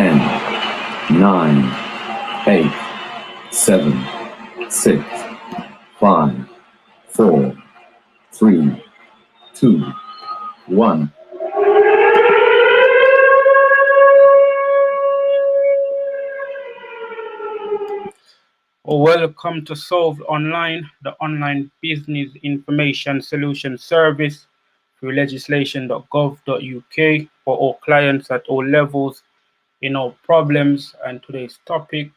10, 9, 8, 7, 6, 5, 4, 3, 2, 1. Welcome to Solved Online, the online business information solution service through legislation.gov.uk for all clients at all levels in all problems. And today's topic,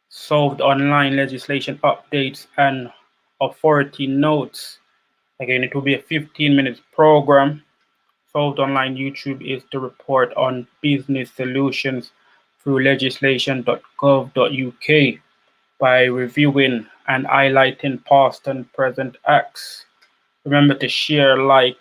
Solved Online legislation updates and authority notes. Again, it will be a 15-minute program. Solved Online YouTube is to report on business solutions through legislation.gov.uk by reviewing and highlighting past and present acts. Remember to share, like,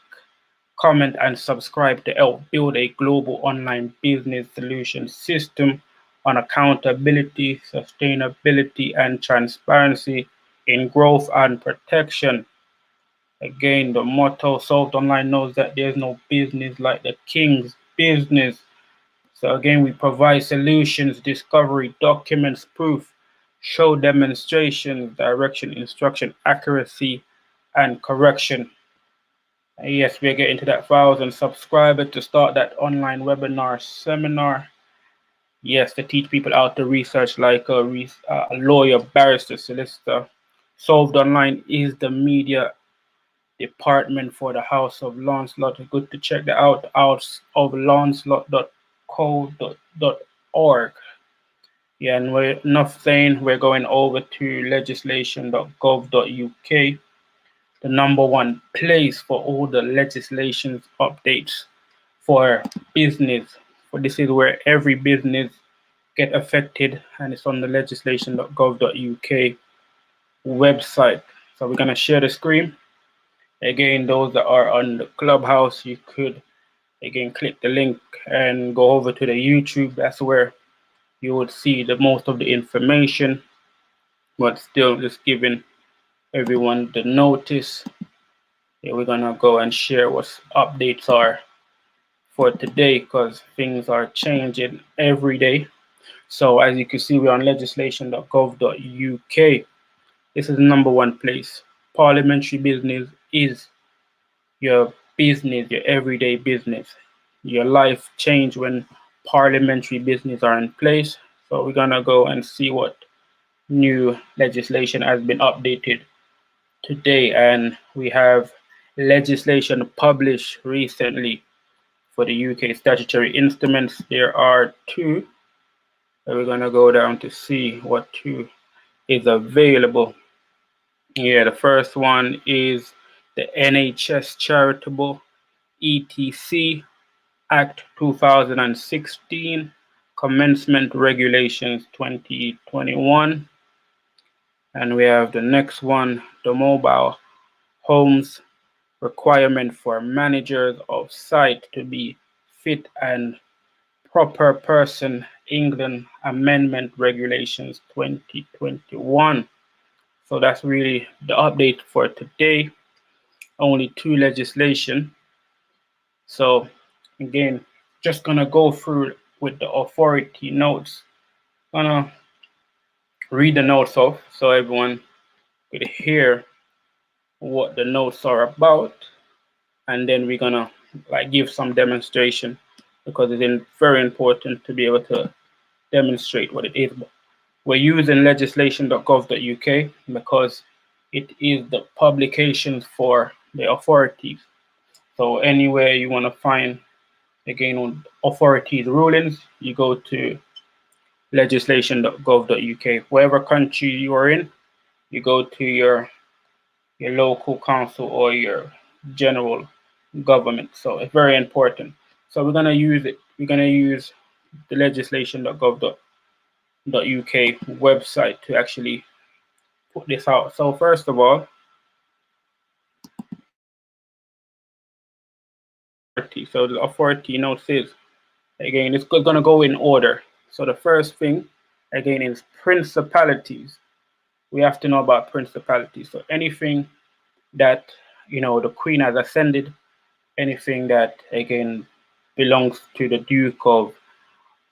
comment, and subscribe to help build a global online business solution system on accountability, sustainability, and transparency in growth and protection. Again, the motto Solved Online knows that there's no business like the king's business. So again, we provide solutions, discovery, documents, proof, show demonstrations, direction, instruction, accuracy, and correction. Yes, we're getting to that 1,000 subscribers to start that online webinar seminar. Yes, to teach people how to research like a lawyer, barrister, solicitor. Solved Online is the media department for the House of Lancelot. Good to check that out, houseoflancelot.co.org. Yeah, and we're enough saying, we're going over to legislation.gov.uk, the #1 place for all the legislation updates for business. For this is where every business get affected, and it's on the legislation.gov.uk website. So we're gonna share the screen. Again, those that are on the Clubhouse, you could again click the link and go over to the YouTube. That's where you would see the most of the information, but still just giving everyone the notice. Yeah, we're gonna go and share what updates are for today, because things are changing every day. So as you can see, we're on legislation.gov.uk. This is the #1 place. Parliamentary business is your business, your everyday business. Your life change when parliamentary business are in place. So we're gonna go and see what new legislation has been updated today, and we have legislation published recently for the UK statutory instruments. There are 2. So we're gonna go down to see what 2 is available. Yeah, the first one is the NHS Charitable ETC Act 2016 Commencement Regulations 2021. And we have the next one, the Mobile Homes Requirement for Managers of Site to be Fit and Proper Person, England Amendment Regulations 2021. So that's really the update for today. Only 2 legislation. So again, just gonna go through with the authority notes. Gonna read the notes off so everyone could hear what the notes are about, and then we're gonna like give some demonstration, because it's very important to be able to demonstrate what it is. We're using legislation.gov.uk because it is the publication for the authorities. So anywhere you want to find, again, on authorities rulings, you go to legislation.gov.uk. Wherever country you are in, you go to your local council or your general government. So it's very important. So we're gonna use it. We're gonna use the legislation.gov.uk website to actually put this out. So first of all, so the authority notes is, again, it's gonna go in order. So the first thing, again, is principalities. We have to know about principalities. So anything that, the Queen has ascended, anything that, again, belongs to the Duke of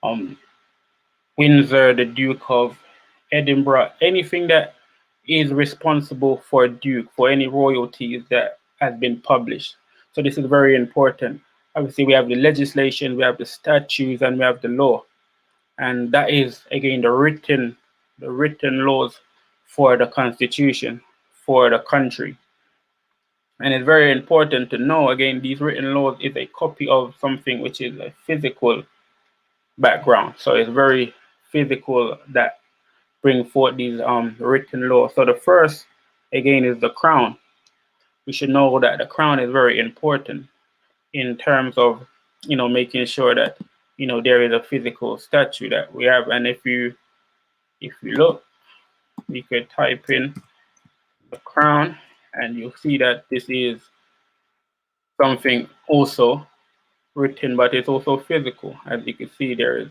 um, Windsor, the Duke of Edinburgh, anything that is responsible for Duke, for any royalties that has been published. So this is very important. Obviously, we have the legislation, we have the statutes, and we have the law, and that is again the written laws for the Constitution for the country. And it's very important to know again these written laws is a copy of something which is a physical background. So it's very physical that bring forth these written laws. So the first again is the crown. We should know that the crown is very important in terms of making sure that there is a physical statue that we have. And if you look, we could type in the crown and you'll see that this is something also written, but it's also physical. As you can see, there is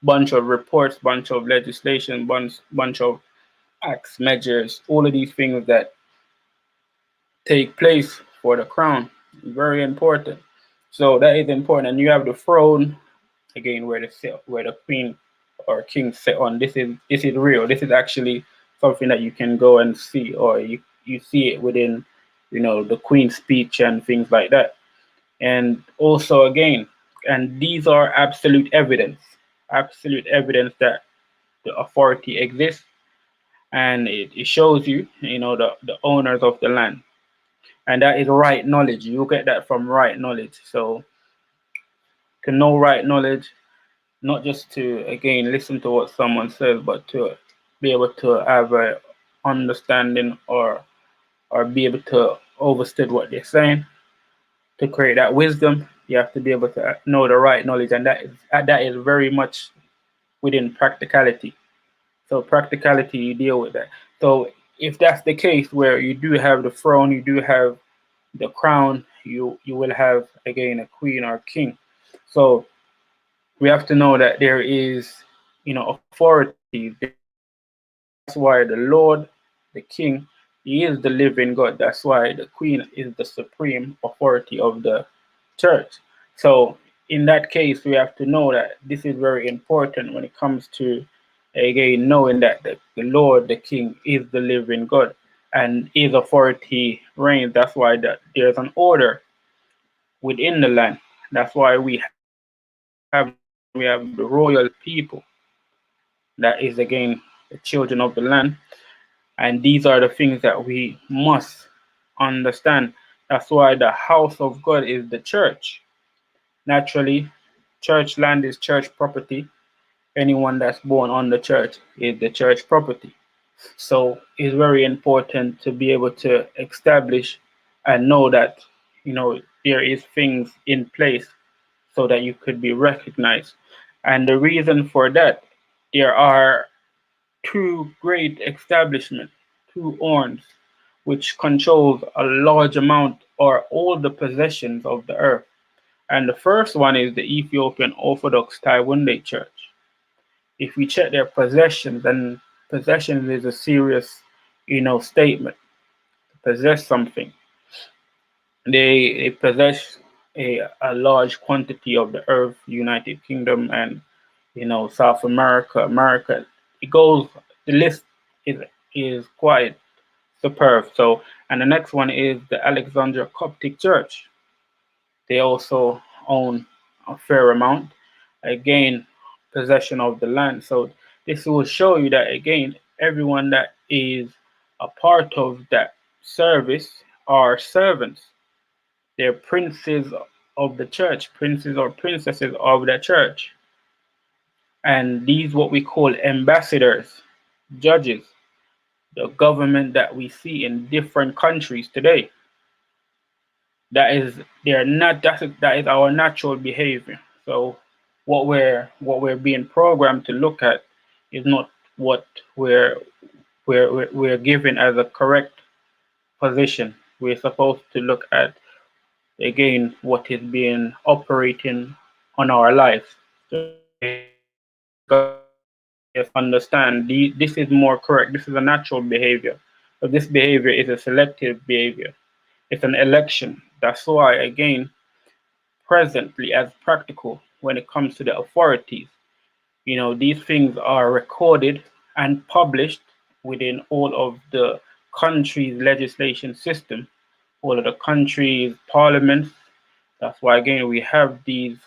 bunch of reports, bunch of legislation, bunch of acts, measures, all of these things that take place for the crown. Very important. So that is important. And you have the throne again, where the queen or king sit on. This is real. This is actually something that you can go and see, or you see it within the queen's speech and things like that. And also again, and these are absolute evidence that the authority exists, and it shows the owners of the land, and that is right knowledge. You get that from right knowledge. So to know right knowledge, not just to again listen to what someone says, but to be able to have a understanding, or be able to understand what they're saying. To create that wisdom, you have to be able to know the right knowledge, and that is very much within practicality. So practicality, you deal with that. So if that's the case, where you do have the throne, you do have the crown, you will have again a queen or king. So we have to know that there is authority. That's why the Lord, the King, He is the living God. That's why the Queen is the supreme authority of the church. So in that case, we have to know that this is very important when it comes to again knowing that the Lord, the King, is the living God, and His authority reigns. That's why there's an order within the land. That's why we have the royal people. That is again the children of the land. And these are the things that we must understand. That's why the house of God is the church. Naturally, church land is church property. Anyone that's born on the church is the church property. So it's very important to be able to establish and know that there is things in place so that you could be recognized. And the reason for that, there are two great establishments, two horns, which controls a large amount or all the possessions of the earth. And the first one is the Ethiopian Orthodox Taiwanese Church. If we check their possessions, and possessions is a serious, statement. Possess something. They possess a large quantity of the earth, United Kingdom, and South America, America. It goes. The list is quite superb. So, and the next one is the Alexandria Coptic Church. They also own a fair amount. Again, possession of the land. So this will show you that again, everyone that is a part of that service are servants. They're princes of the church, princes or princesses of the church. And these what we call ambassadors, judges, the government that we see in different countries today. That is they're not that is our natural behavior. So what we're being programmed to look at is not what we're given as a correct position. We're supposed to look at again what is being operating on our lives. Yes, understand this is more correct. This is a natural behavior. But this behavior is a selective behavior. It's an election. That's why again presently as practical when it comes to the authorities. These things are recorded and published within all of the country's legislation system, all of the country's parliaments. That's why again we have these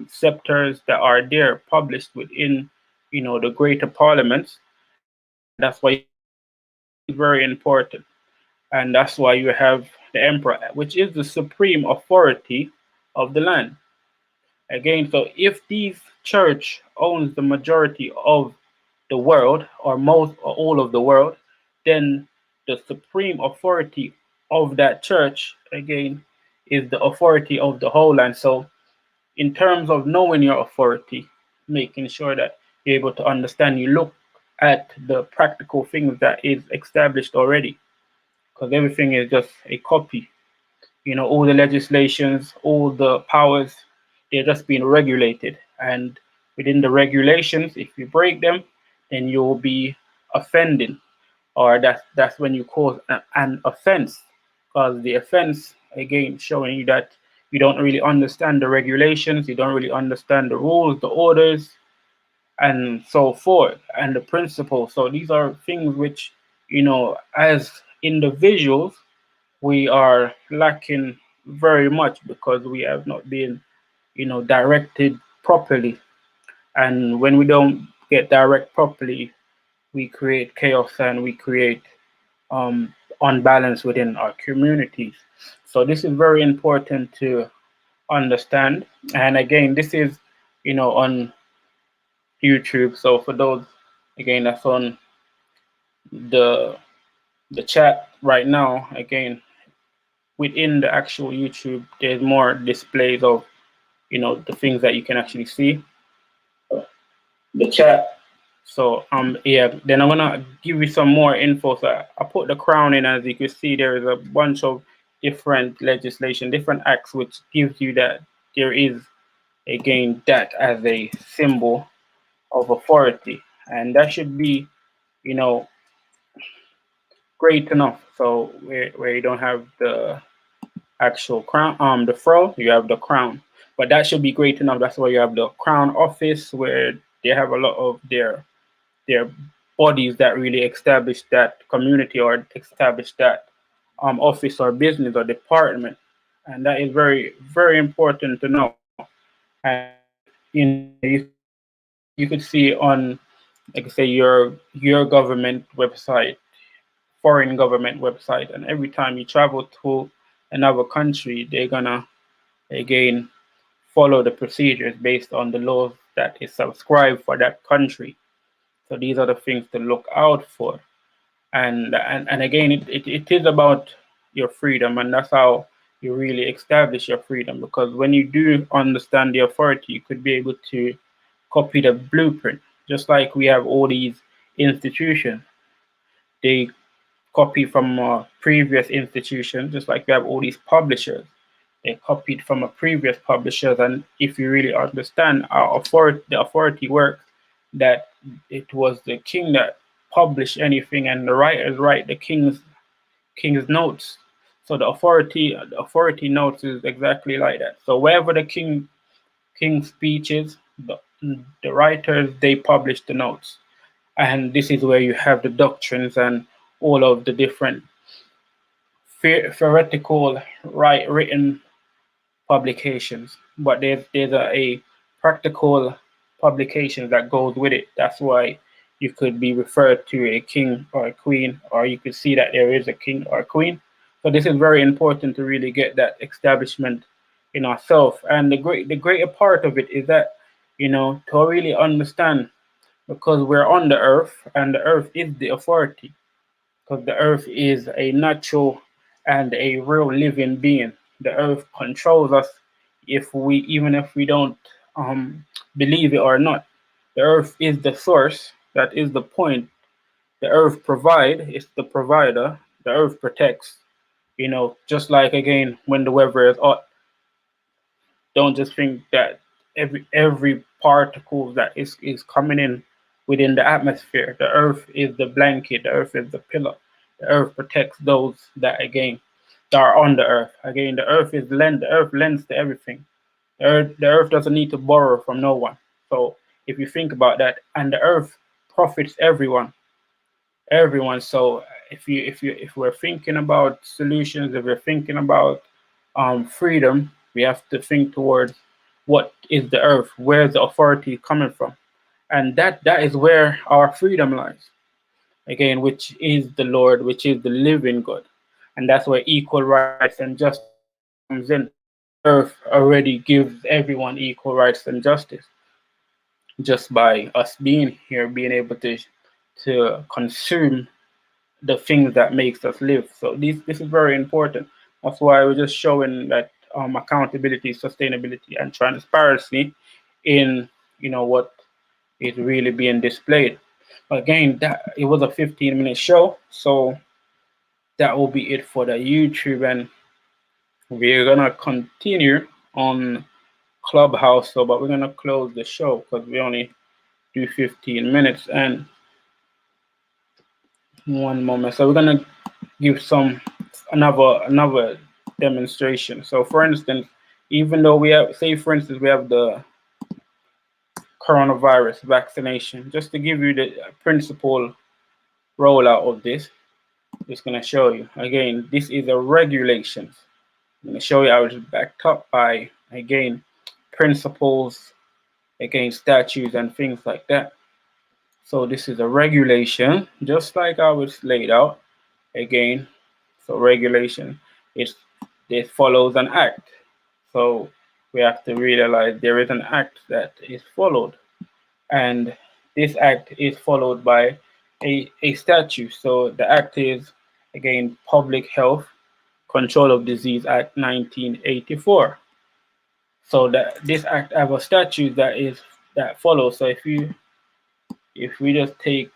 scepters that are there published within, the greater parliaments, and that's why very important. And that's why you have the emperor, which is the supreme authority of the land. Again, so if these church owns the majority of the world, or most or all of the world, then the supreme authority of that church again is the authority of the whole land. So in terms of knowing your authority, making sure that you're able to understand, you look at the practical things that is established already, because everything is just a copy. All the legislations, all the powers, they're just being regulated. And within the regulations, if you break them, then you'll be offending, or that's when you cause an offense. Because the offense, again, showing you that you don't really understand the regulations, you don't really understand the rules, the orders, and so forth, and the principles. So these are things which, as individuals, we are lacking very much because we have not been, directed properly. And when we don't get direct properly, we create chaos and we create unbalance within our communities. So this is very important to understand. And again, this is, on YouTube. So for those, again, that's on the chat right now, again, within the actual YouTube, there's more displays of, the things that you can actually see. The chat. So yeah, then I'm gonna give you some more info. So I put the crown in. As you can see, there is a bunch of different legislation, different acts, which gives you that there is, again, that as a symbol of authority, and that should be, you know great enough. So where you don't have the actual crown, the fro, you have the crown, but that should be great enough. That's why you have the crown office, where they have a lot of their bodies that really establish that community or establish that office or business or department, and that is very very important to know. And you could see on, like I say, your government website, foreign government website, and every time you travel to another country, they're gonna again follow the procedures based on the laws that is subscribed for that country. So these are the things to look out for. And again, it is about your freedom, and that's how you really establish your freedom. Because when you do understand the authority, you could be able to copy the blueprint. Just like we have all these institutions, they copy from a previous institution. Just like we have all these publishers, they copied from a previous publishers. And if you really understand our authority, the authority works, that it was the king that published anything, and the writers write the king's notes. So the authority notes is exactly like that. So wherever the king's speech is, the writers, they publish the notes, and this is where you have the doctrines and all of the different theoretical written publications, but there's a practical publication that goes with it. That's why you could be referred to a king or a queen, or you could see that there is a king or a queen. So this is very important to really get that establishment in ourselves. And the greater part of it is that, to really understand, because we're on the earth, and the earth is the authority, because the earth is a natural and a real living being. The earth controls us, even if we don't believe it or not. The earth is the source. That is the point. The earth it's the provider. The earth protects. Just like again when the weather is hot, don't just think that every particle that is coming in within the atmosphere. The earth is the blanket, the earth is the pillar. The earth protects those that again that are on the earth. Again, the earth lends to everything. The earth doesn't need to borrow from no one. So if you think about that, and the earth profits everyone. So if we're thinking about solutions, if we're thinking about freedom, we have to think towards what is the earth, where's the authority coming from, and that is where our freedom lies. Again, which is the Lord, which is the living God, and that's where equal rights and justice comes in. The earth already gives everyone equal rights and justice just by us being here, being able to consume the things that makes us live. So this is very important. That's why we're just showing that accountability, sustainability, and transparency in what is really being displayed. Again, that it was a 15-minute show, so that will be it for the YouTube, and we're gonna continue on Clubhouse. So, but we're gonna close the show because we only do 15 minutes. And one moment, so we're gonna give some another demonstration. So for instance, even though we have, say for instance, we have the coronavirus vaccination, just to give you the principal rollout of this, just going to show you again. This is a regulations. I'm going to show you how it's backed up by, again, principles, again, statutes and things like that. So this is a regulation, just like how it's laid out. Again, so regulation is, it follows an act. So we have to realize there is an act that is followed, and this act is followed by a statute. So the act is, again, Public Health Control of Disease Act 1984. So that this act have a statute that follows. So if we just take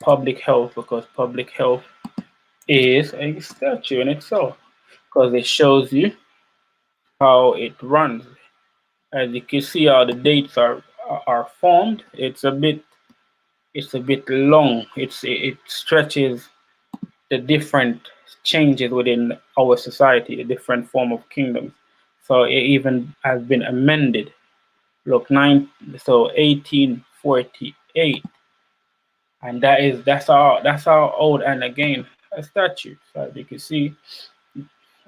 public health, because public health is a statute in itself, because it shows you how it runs. As you can see, how the dates are formed. It's a bit long. It stretches the different changes within our society, the different form of kingdoms. So it even has been amended. Look, 1848, and that's our old, and again, a statute. So as you can see,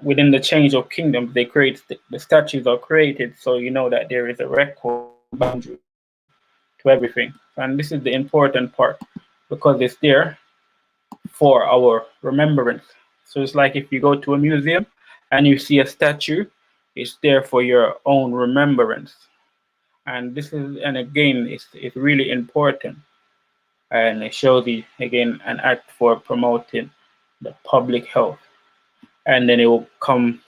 within the change of kingdoms, they create the statutes are created, so you know that there is a record boundary to everything. And this is the important part, because it's there for our remembrance. So it's like if you go to a museum and you see a statue, it's there for your own remembrance. And this is, and again, it's really important. And it shows you, again, an act for promoting the public health. And then it will come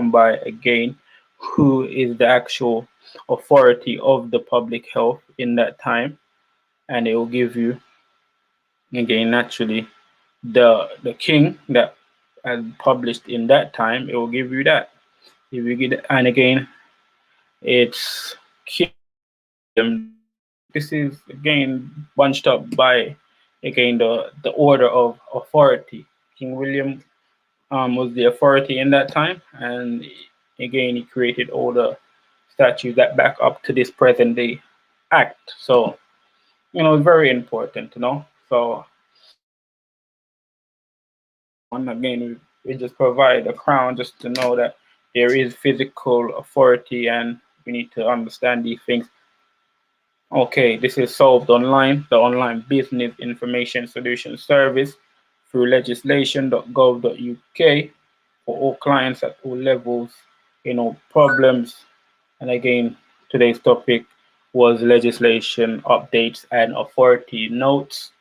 by, again, who is the actual authority of the public health in that time, and it will give you, again, naturally, the king that has published in that time. It will give you that. If you get, and again, it's King William. This is, again, bunched up by, again, the order of authority. King William was the authority in that time, and again, he created all the statutes that back up to this present day act. So very important. So and again, we just provide a crown just to know that there is physical authority, and we need to understand these things. Okay, this is solved online, the online business information solution service through legislation.gov.uk for all clients at all levels, problems. And again, today's topic was legislation updates and authority notes.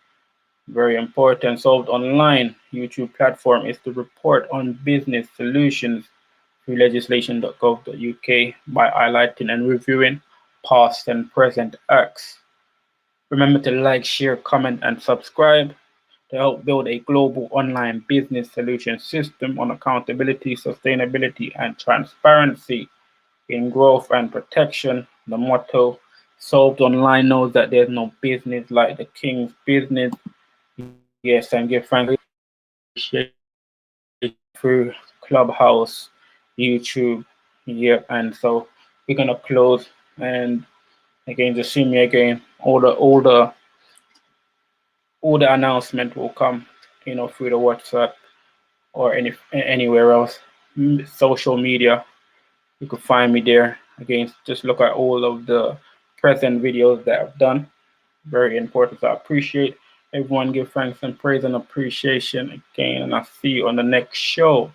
Very important. Solved online YouTube platform is to report on business solutions through legislation.gov.uk by highlighting and reviewing past and present acts. Remember to like, share, comment, and subscribe to help build a global online business solution system on accountability, sustainability, and transparency in growth and protection. The motto, Solved Online knows that there's no business like the king's business. Yes, and give thanks through Clubhouse, YouTube. Yeah, and so we're gonna close, and Again, just see me again. All the announcement will come, through the WhatsApp or anywhere else, social media. You can find me there. Again, just look at all of the present videos that I've done. Very important. So I appreciate everyone. Give thanks and praise and appreciation again, and I'll see you on the next show.